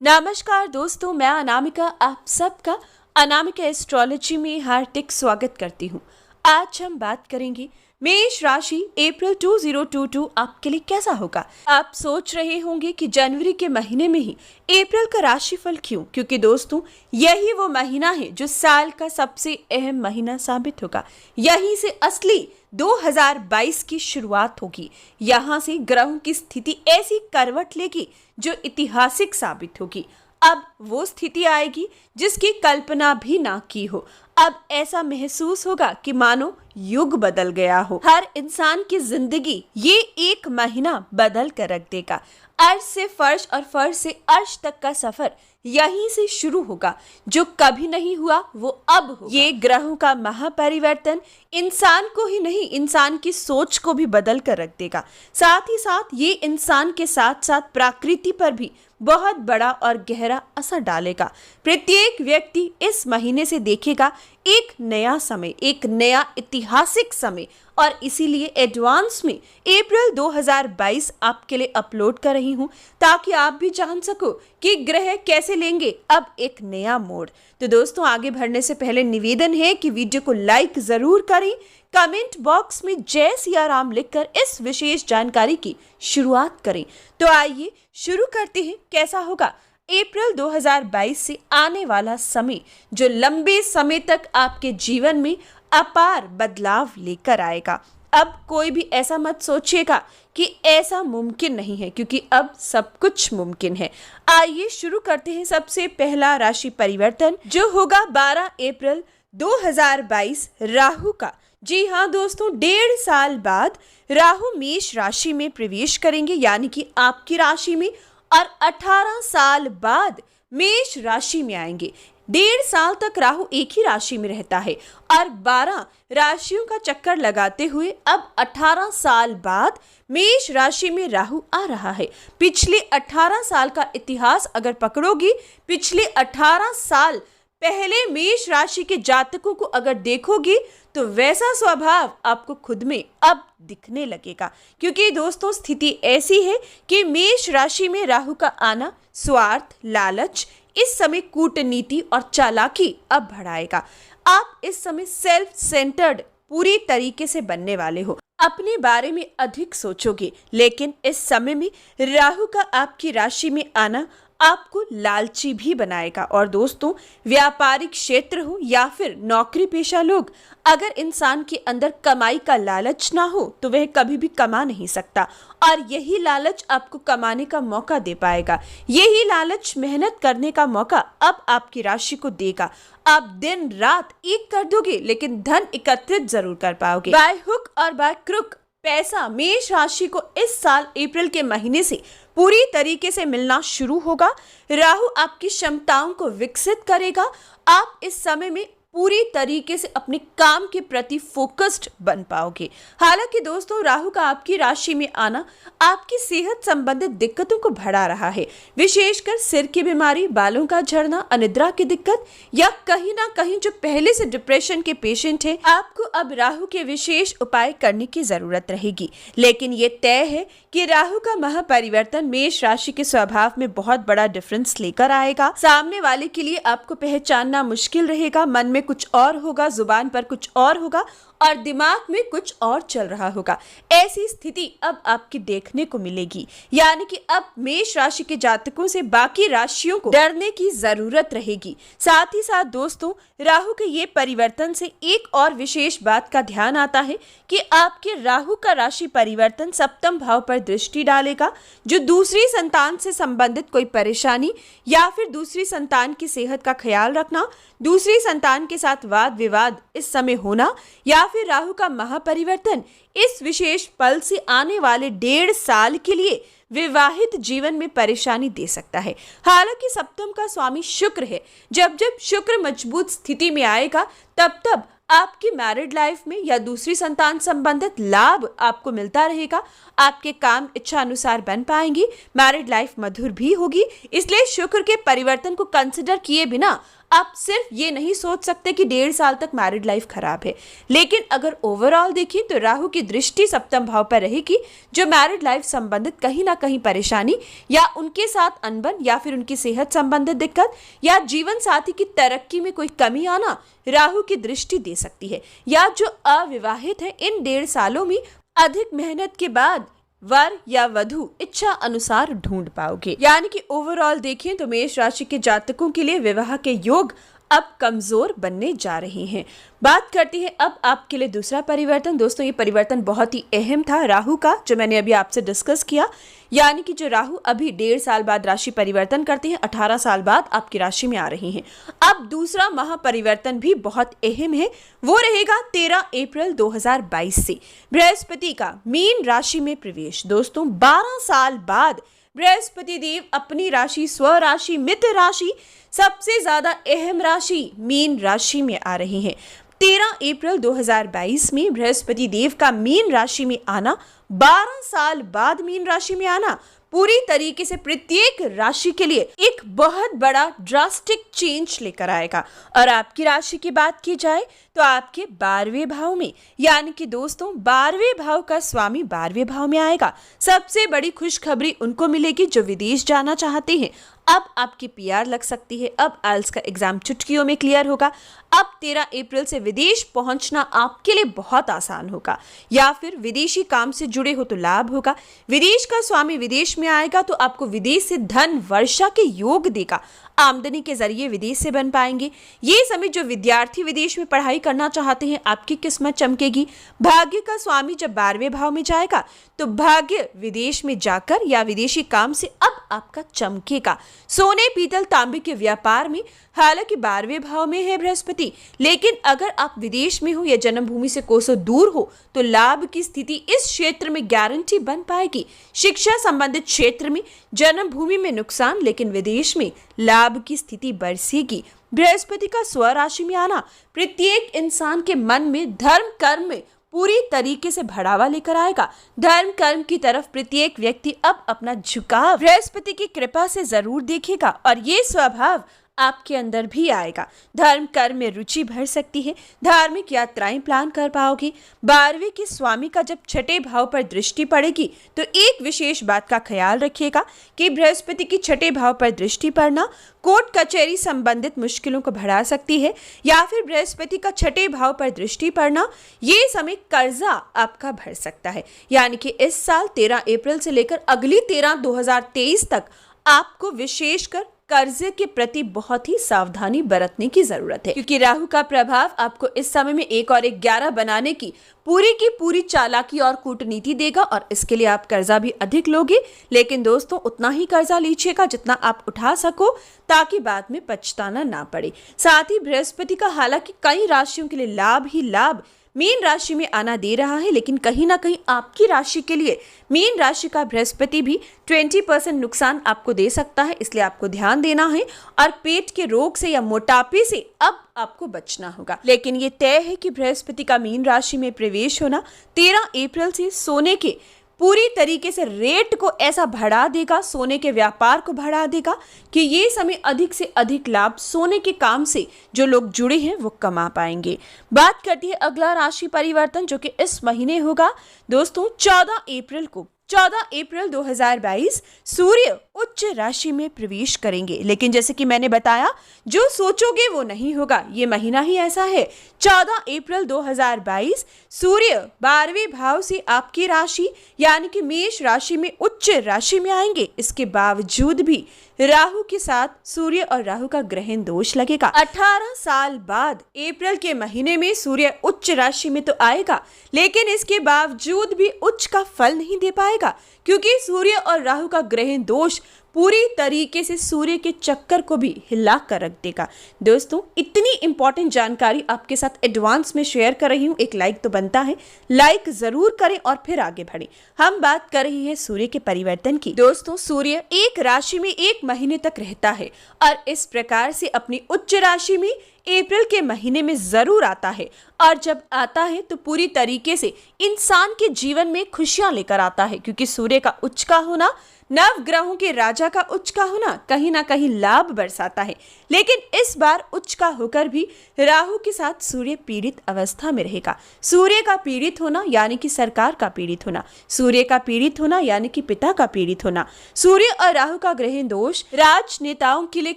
नमस्कार दोस्तों, मैं अनामिका आप सबका अनामिका एस्ट्रोलॉजी में हार्दिक स्वागत करती हूँ। आज हम बात करेंगे मेष राशि अप्रैल 2022 आपके लिए कैसा होगा। आप सोच रहे होंगे कि जनवरी के महीने में ही अप्रैल का राशिफल क्यों, क्योंकि दोस्तों यही वो महीना है जो साल का सबसे अहम महीना साबित होगा। यहीं से असली 2022 की शुरुआत होगी। यहाँ से ग्रहों की स्थिति ऐसी करवट लेगी जो ऐतिहासिक साबित होगी। अब वो स्थिति आएगी जिसकी कल्पना भी ना की हो। अब ऐसा महसूस होगा कि मानो युग बदल गया हो। हर इंसान की जिंदगी ये एक महीना बदल कर रख देगा। अर्श से फर्श और फर्श से अर्श तक का सफर यहीं से शुरू होगा। जो कभी नहीं हुआ वो अब होगा। ये ग्रहों का महापरिवर्तन इंसान को ही नहीं, इंसान की सोच को भी बदल कर रख देगा। साथ ही साथ ये इंसान के साथ साथ प्रकृति पर भी बहुत बड़ा और गहरा असर डालेगा। प्रत्येक व्यक्ति इस महीने से देखेगा एक नया समय, एक नया ऐतिहासिक समय, और इसीलिए एडवांस में अप्रैल 2022 आपके लिए अपलोड कर रही हूं ताकि आप भी जान सको कि ग्रह कैसे लेंगे अब एक नया मोड़। तो दोस्तों, आगे बढ़ने से पहले निवेदन है कि वीडियो को लाइक जरूर करें, कमेंट बॉक्स में जय सिया राम लिखकर इस विशेष जानकारी की शुरुआत करें। तो आइए शुरू करते हैं। कैसा होगा अप्रैल 2022 से आने वाला समय, जो लंबे समय तक आपके जीवन में अपार बदलाव लेकर आएगा। अब कोई भी ऐसा मत सोचिएगा कि ऐसा मुमकिन नहीं है, क्योंकि अब सब कुछ मुमकिन है। आइए शुरू करते हैं। सबसे पहला राशि परिवर्तन जो होगा 12 अप्रैल 2022 राहु का। जी हाँ दोस्तों, 1.5 साल बाद राहु मेष राशि में प्रवेश करेंगे, यानी कि आपकी राशि में, और 18 साल बाद मेष राशि में आएंगे। 1.5 साल तक राहु एक ही राशि में रहता है और 12 राशियों का चक्कर लगाते हुए अब 18 साल बाद मेष राशि में राहु आ रहा है। पिछले 18 साल का इतिहास अगर पकड़ोगी, पिछले 18 साल पहले मेष राशि के जातकों को अगर देखोगी तो वैसा स्वभाव आपको खुद में अब दिखने लगेगा। क्योंकि दोस्तों स्थिति ऐसी है कि मेष राशि में राहु का आना स्वार्थ, लालच, इस समय कूटनीति और चालाकी अब बढ़ाएगा। आप इस समय सेल्फ सेंटर्ड पूरी तरीके से बनने वाले हो, अपने बारे में अधिक सोचोगे। लेकिन इस समय में राहु का आपकी राशि में आना आपको लालची भी बनाएगा। और दोस्तों, व्यापारिक क्षेत्र हो या फिर नौकरी पेशा लोग, अगर इंसान के अंदर कमाई का लालच ना हो तो वह कभी भी कमा नहीं सकता, और यही लालच आपको कमाने का मौका दे पाएगा। यही लालच मेहनत करने का मौका अब आपकी राशि को देगा। आप दिन रात एक कर दोगे लेकिन धन एकत्रित जरूर कर पाओगे। बाय हुक और बाय क्रुक पैसा मेष राशि को इस साल अप्रैल के महीने से पूरी तरीके से मिलना शुरू होगा। राहु आपकी क्षमताओं को विकसित करेगा। आप इस समय में पूरी तरीके से अपने काम के प्रति फोकस्ड बन पाओगे। हालांकि दोस्तों, राहु का आपकी राशि में आना आपकी सेहत संबंधित दिक्कतों को बढ़ा रहा है, विशेषकर सिर की बीमारी, बालों का झड़ना, अनिद्रा की दिक्कत, या कहीं ना कहीं जो पहले से डिप्रेशन के पेशेंट है, आपको अब राहु के विशेष उपाय करने की जरूरत रहेगी। लेकिन ये तय है कि राहु का महापरिवर्तन मेष राशि के स्वभाव में बहुत बड़ा डिफरेंस लेकर आएगा। सामने वाले के लिए आपको पहचानना मुश्किल रहेगा। मन में कुछ और होगा, जुबान पर कुछ और होगा और दिमाग में कुछ और चल रहा होगा। ऐसी स्थिति अब आपकी देखने को मिलेगी। यानी कि अब मेष राशि के जातकों से बाकी राशियों को डरने की जरूरत रहेगी। साथ ही साथ दोस्तों, राहु के ये परिवर्तन से एक और विशेष बात का ध्यान आता है कि आपके राहु का राशि परिवर्तन सप्तम भाव पर दृष्टि डालेगा, जो दूसरी संतान से संबंधित कोई परेशानी या फिर दूसरी संतान की सेहत का ख्याल रखना, दूसरी संतान के साथ वाद विवाद इस समय होना, या फिर राहु का महापरिवर्तन इस विशेष पल से आने वाले 1.5 साल के लिए विवाहित जीवन में परेशानी दे सकता है। हालांकि सप्तम का स्वामी शुक्र है। जब जब शुक्र मजबूत स्थिति में आएगा तब तब आपकी मैरिड लाइफ में या दूसरी संतान संबंधित लाभ आपको मिलता रहेगा। आपके काम इच्छा अनुसार बन पाएंगे, मैरिड लाइफ मधुर भी होगी। इसलिए शुक्र के परिवर्तन को कंसिडर किए बिना आप सिर्फ ये नहीं सोच सकते कि 1.5 साल तक मैरिड लाइफ खराब है, लेकिन अगर ओवरऑल देखें तो राहु की दृष्टि सप्तम भाव पर रहेगी, जो मैरिड लाइफ संबंधित कहीं ना कहीं परेशानी या उनके साथ अनबन या फिर उनकी सेहत संबंधित दिक्कत या जीवन साथी की तरक्की में कोई कमी आना राहु की दृष्टि दे सकती है। या जो अविवाहित है, इन 1.5 सालों में अधिक मेहनत के बाद वर या वधु इच्छा अनुसार ढूंढ पाओगे। यानी कि ओवरऑल देखें तो मेष राशि के जातकों के लिए विवाह के योग अब कमजोर बनने जा रहे हैं। बात करते हैं अब आपके लिए दूसरा परिवर्तन। दोस्तों, ये परिवर्तन बहुत ही अहम था राहु का, जो मैंने अभी आपसे डिस्कस किया। यानी कि जो राहु अभी 1.5 साल बाद राशि परिवर्तन करते हैं, 18 साल बाद आपकी राशि में आ रही हैं। अब दूसरा महापरिवर्तन भी बहुत अहम है, वो रहेगा 13 अप्रैल 2022 से बृहस्पति का मीन राशि में प्रवेश। दोस्तों, 12 साल बाद बृहस्पति देव अपनी राशि स्वराशि मित्र राशि सबसे ज्यादा अहम राशि मीन राशि में आ रहे हैं। 13 अप्रैल 2022 में बृहस्पति देव का मीन राशि में आना, 12 साल बाद मीन राशि में आना पूरी तरीके से प्रत्येक राशि के लिए एक बहुत बड़ा ड्रास्टिक चेंज लेकर आएगा। और आपकी राशि की बात की जाए तो आपके 12वें भाव में, यानी कि दोस्तों 12वें भाव का स्वामी 12वें भाव में आएगा। सबसे बड़ी खुशखबरी उनको मिलेगी जो विदेश जाना चाहते हैं। अब आपकी पीआर लग सकती है, अब आइल्स का एग्जाम चुटकियों में क्लियर होगा। अब 13 अप्रैल से विदेश पहुंचना आपके लिए बहुत आसान होगा, या फिर विदेशी काम से जुड़े हो तो लाभ होगा। विदेश का स्वामी विदेश में आएगा तो आपको विदेश से धन वर्षा के योग देगा। आमदनी के जरिए विदेश से बन पाएंगे। ये समय जो विद्यार्थी विदेश में पढ़ाई करना चाहते हैं, आपकी किस्मत चमकेगी। भाग्य का स्वामी जब 12वें भाव में जाएगा तो भाग्य विदेश में जाकर या विदेशी काम से अब आपका चमकेगा। सोने पीतल तांबे के व्यापार में, हालांकि 12वें भाव में है बृहस्पति, लेकिन अगर आप विदेश में हो या जन्मभूमि से कोसों दूर हो तो लाभ की स्थिति इस क्षेत्र में गारंटी बन पाएगी। शिक्षा संबंधित क्षेत्र में जन्मभूमि में नुकसान, लेकिन विदेश में लाभ की स्थिति बरसेगी। बृहस्पति का स्वराशि में आना प्रत्येक इंसान के मन में धर्म कर्म में पूरी तरीके से बढ़ावा लेकर आएगा। धर्म कर्म की तरफ प्रत्येक व्यक्ति अब अपना झुकाव बृहस्पति की कृपा से जरूर देखेगा और ये स्वभाव आपके अंदर भी आएगा। धर्म कर्म में रुचि भर सकती है, धार्मिक यात्राएं प्लान कर पाओगे। 12वें के स्वामी का जब 6ठे भाव पर दृष्टि पड़ेगी तो एक विशेष बात का ख्याल रखिएगा कि बृहस्पति की 6ठे भाव पर दृष्टि पड़ना कोर्ट कचहरी संबंधित मुश्किलों को बढ़ा सकती है, या फिर बृहस्पति का 6ठे भाव पर दृष्टि पड़ना ये समय कर्जा आपका भर सकता है। यानी कि इस साल 13 अप्रैल से लेकर अगली 13/2023 तक आपको विशेषकर कर्जे के प्रति बहुत ही सावधानी बरतने की जरूरत है, क्योंकि राहु का प्रभाव आपको इस समय में 1 और 1 11 बनाने की पूरी चालाकी और कूटनीति देगा और इसके लिए आप कर्जा भी अधिक लोगे। लेकिन दोस्तों, उतना ही कर्जा लीजिएगा जितना आप उठा सको, ताकि बाद में पछताना ना पड़े। साथ ही बृहस्पति का हालांकि कई राशियों के लिए लाभ ही लाभ मीन राशि में आना दे रहा है, लेकिन कहीं ना कहीं आपकी राशि के लिए मीन राशि का बृहस्पति भी 20% नुकसान आपको दे सकता है, इसलिए आपको ध्यान देना है और पेट के रोग से या मोटापे से अब आपको बचना होगा। लेकिन ये तय है कि बृहस्पति का मीन राशि में प्रवेश होना 13 अप्रैल से सोने के पूरी तरीके से रेट को ऐसा बढ़ा देगा, सोने के व्यापार को बढ़ा देगा कि ये समय अधिक से अधिक लाभ सोने के काम से जो लोग जुड़े हैं वो कमा पाएंगे। बात करती है अगला राशि परिवर्तन जो कि इस महीने होगा दोस्तों 14 अप्रैल 2022 सूर्य उच्च राशि में प्रवेश करेंगे। लेकिन जैसे कि मैंने बताया, जो सोचोगे वो नहीं होगा, ये महीना ही ऐसा है। 14 अप्रैल 2022 सूर्य 12वें भाव से आपकी राशि यानी कि मेष राशि में उच्च राशि में आएंगे। इसके बावजूद भी राहु के साथ सूर्य और राहु का ग्रहण दोष लगेगा। 18 साल बाद अप्रैल के महीने में सूर्य उच्च राशि में तो आएगा, लेकिन इसके बावजूद भी उच्च का फल नहीं दे पाएगा, क्योंकि सूर्य और राहु का ग्रहण दोष पूरी तरीके से सूर्य के चक्कर को भी हिला कर रख देगा। दोस्तों, इतनी इंपॉर्टेंट जानकारी आपके साथ एडवांस में शेयर कर रही हूँ, एक लाइक तो बनता है, लाइक जरूर करें और फिर आगे बढ़ें। हम बात कर रहे हैं सूर्य के परिवर्तन की। दोस्तों, सूर्य एक राशि में 1 महीने तक रहता है और इस प्रकार से अपनी उच्च राशि में अप्रैल के महीने में जरूर आता है, और जब आता है तो पूरी तरीके से इंसान के जीवन में खुशियां लेकर आता है, क्योंकि सूर्य का उच्च का होना नव ग्रहों के राजा का उच्च का होना कहीं ना कहीं लाभ बरसाता है, लेकिन इस बार उच्च का होकर भी राहु के साथ सूर्य पीड़ित अवस्था में रहेगा। सूर्य का पीड़ित होना यानी कि सरकार का पीड़ित होना, सूर्य का पीड़ित होना यानी कि पिता का पीड़ित होना। सूर्य और राहु का ग्रह दोष राजनेताओं के लिए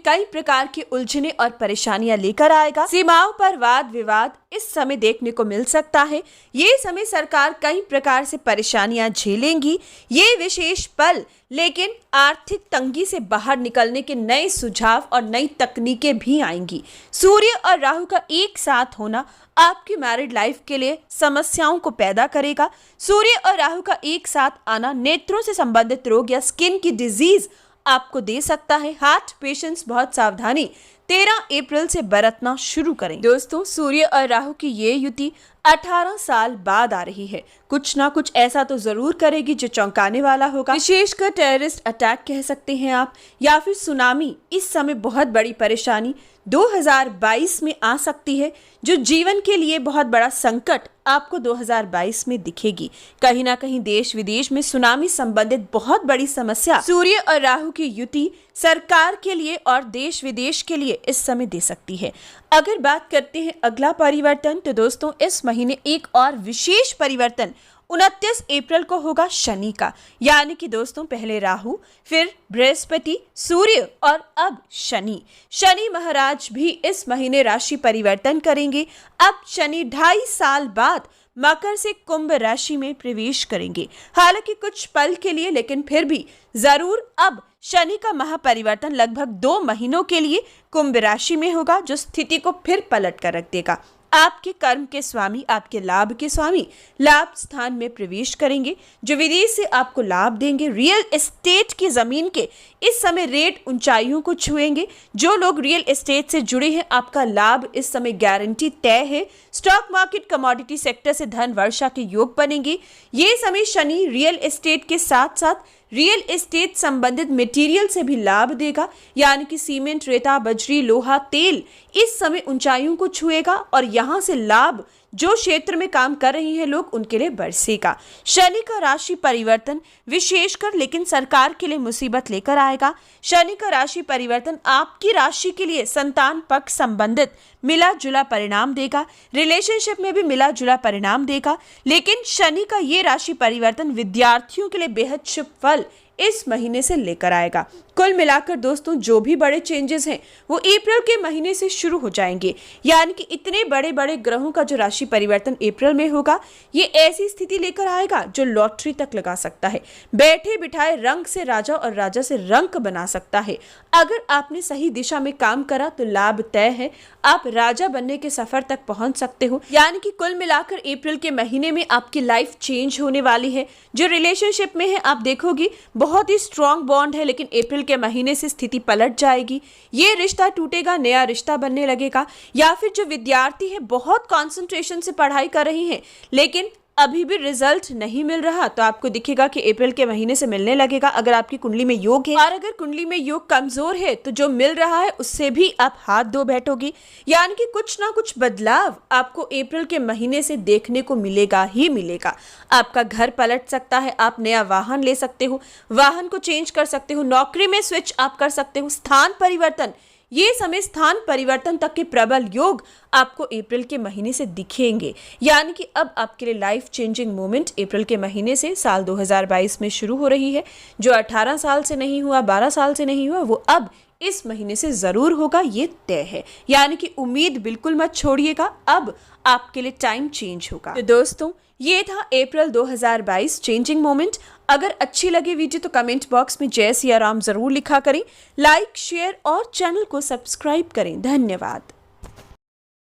कई प्रकार की उलझने और परेशानियां लेकर आएगा। सीमाओं पर वाद विवाद इस समय देखने को मिल सकता है। ये समय सरकार कई प्रकार से परेशानियां झेलेंगी। ये विशेष पल लेकिन आर्थिक तंगी से बाहर निकलने के नए सुझाव और नई तकनीकें भी आएंगी। सूर्य और राहु का एक साथ होना आपकी मैरिड लाइफ के लिए समस्याओं को पैदा करेगा। सूर्य और राहु का एक साथ आना नेत्रों से संबंधित रोग या स्किन की डिजीज आपको दे सकता है। हार्ट पेशेंट्स बहुत सावधानी 13 अप्रैल से बरतना शुरू करें। दोस्तों, सूर्य और राहु की ये युति 18 साल बाद आ रही है। कुछ ना कुछ ऐसा तो जरूर करेगी जो चौंकाने वाला होगा। विशेषकर टेररिस्ट अटैक कह सकते हैं आप, या फिर सुनामी। इस समय बहुत बड़ी परेशानी 2022 में आ सकती है, जो जीवन के लिए बहुत बड़ा संकट आपको 2022 में दिखेगी। कहीं ना कहीं देश विदेश में सुनामी संबंधित बहुत बड़ी समस्या सूर्य और राहु की युति सरकार के लिए और देश विदेश के लिए इस समय दे सकती है। अगर बात करते हैं अगला परिवर्तन, तो दोस्तों इस महीने एक और विशेष परिवर्तन 29 अप्रैल को होगा शनि का। यानी कि दोस्तों पहले राहु, फिर बृहस्पति, सूर्य और अब शनि। शनि महाराज भी इस महीने राशि परिवर्तन करेंगे। अब शनि 2.5 साल बाद मकर से कुंभ राशि में प्रवेश करेंगे। हालांकि कुछ पल के लिए, लेकिन फिर भी जरूर अब शनि का महापरिवर्तन लगभग 2 महीनों के लिए कुंभ राशि में होगा, जो स्थिति को फिर पलट कर रख देगा। आपके कर्म के स्वामी, आपके लाभ के स्वामी लाभ स्थान में प्रवेश करेंगे, जो विदेश से आपको लाभ देंगे। रियल एस्टेट की जमीन के इस समय रेट ऊंचाइयों को छुएंगे। जो लोग रियल एस्टेट से जुड़े हैं, आपका लाभ इस समय गारंटी तय है। स्टॉक मार्केट, कमोडिटी सेक्टर से धन वर्षा के योग बनेंगे। ये समय शनि रियल एस्टेट के साथ साथ रियल एस्टेट संबंधित मटेरियल से भी लाभ देगा, यानी कि सीमेंट, रेता, बजरी, लोहा, तेल इस समय ऊंचाइयों को छुएगा और यहां से लाभ जो क्षेत्र में काम कर रहे हैं लोग, उनके लिए बरसेगा। शनि का राशि परिवर्तन विशेषकर लेकिन सरकार के लिए मुसीबत लेकर आएगा। शनि का राशि परिवर्तन आपकी राशि के लिए संतान पक्ष संबंधित मिला जुला परिणाम देगा, रिलेशनशिप में भी मिला जुला परिणाम देगा। लेकिन शनि का ये राशि परिवर्तन विद्यार्थियों के लिए बेहद शुभ फल इस महीने से लेकर आएगा। कुल मिलाकर दोस्तों जो भी बड़े चेंजेस हैं वो अप्रैल के महीने से शुरू हो जाएंगे। यानी कि इतने बड़े बड़े ग्रहों का जो राशि परिवर्तन अप्रैल में होगा, ये ऐसी स्थिति लेकर आएगा जो लॉटरी तक लगा सकता है। बैठे बिठाए रंक से राजा और राजा से रंक बना सकता है। अगर आपने सही दिशा में काम करा तो लाभ तय है, आप राजा बनने के सफर तक पहुंच सकते हो। यानी कि कुल मिलाकर अप्रैल के महीने में आपकी लाइफ चेंज होने वाली है। जो रिलेशनशिप में है आप देखोगी बहुत ही स्ट्रॉन्ग बॉन्ड है, लेकिन अप्रैल के महीने से स्थिति पलट जाएगी। ये रिश्ता टूटेगा, नया रिश्ता बनने लगेगा। या फिर जो विद्यार्थी है बहुत कंसंट्रेशन से पढ़ाई कर रही हैं, लेकिन अभी भी रिजल्ट नहीं मिल रहा, तो आपको दिखेगा कि अप्रैल के महीने से मिलने लगेगा। अगर आपकी कुंडली में योग है और अगर कुंडली में योग कमजोर है तो जो मिल रहा है उससे भी आप हाथ धो बैठोगी। यानी कि कुछ ना कुछ बदलाव आपको अप्रैल के महीने से देखने को मिलेगा ही मिलेगा। आपका घर पलट सकता है, आप नया वाहन ले सकते हो, वाहन को चेंज कर सकते हो, नौकरी में स्विच आप कर सकते हो, स्थान परिवर्तन, ये समय स्थान परिवर्तन तक के प्रबल योग आपको अप्रैल के महीने से दिखेंगे। यानी कि अब आपके लिए लाइफ चेंजिंग मोमेंट अप्रैल के महीने से साल 2022 में शुरू हो रही है। जो 18 साल से नहीं हुआ, 12 साल से नहीं हुआ, वो अब इस महीने से जरूर होगा, ये तय है। यानी कि उम्मीद बिल्कुल मत छोड़िएगा, अब आपके लिए टाइम चेंज होगा। तो दोस्तों ये था अप्रैल 2022 चेंजिंग मोमेंट। अगर अच्छी लगे वीडियो तो कमेंट बॉक्स में जय सिया राम जरूर लिखा करें, लाइक, शेयर और चैनल को सब्सक्राइब करें। धन्यवाद।